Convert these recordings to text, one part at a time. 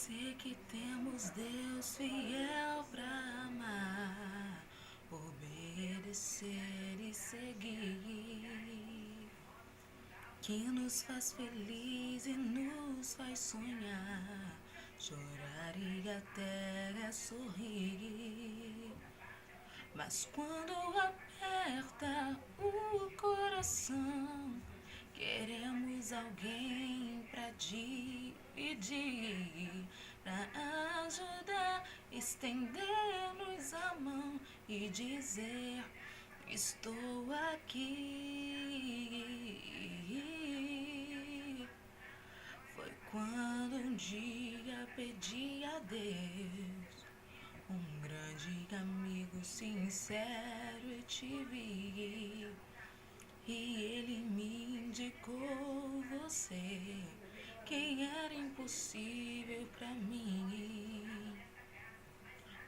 Sei que temos Deus fiel pra amar, obedecer e seguir, que nos faz feliz e nos faz sonhar, chorar e até sorrir. Mas quando aperta o coração, queremos alguém pra dividir, pra ajudar, estender-nos a mão e dizer: estou aqui. Foi quando um dia pedi a Deus um grande amigo sincero e te vi, e ele me indicou você, que era impossível pra mim.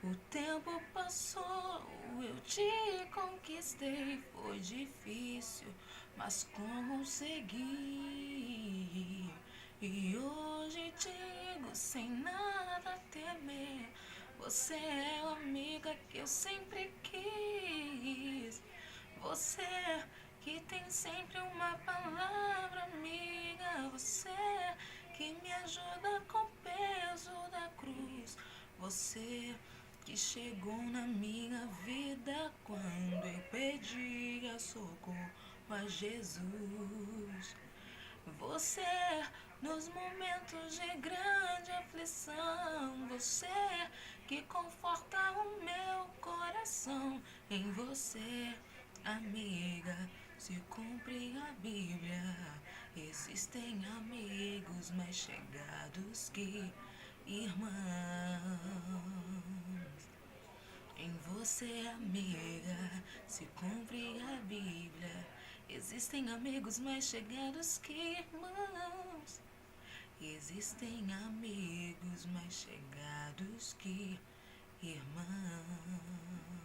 O tempo passou, eu te conquistei, foi difícil, mas consegui. E hoje digo sem nada temer, você é a amiga que eu sempre quis. Você que tem sempre uma palavra amiga, você que me ajuda com o peso da cruz, você que chegou na minha vida quando eu pedia socorro a Jesus. Você nos momentos de grande aflição, você que conforta o meu coração. Em você, amiga, se cumpre a Bíblia. Existem amigos mais chegados que irmãos. Em você, amiga, se cumpre a Bíblia. Existem amigos mais chegados que irmãos. Existem amigos mais chegados que irmãos.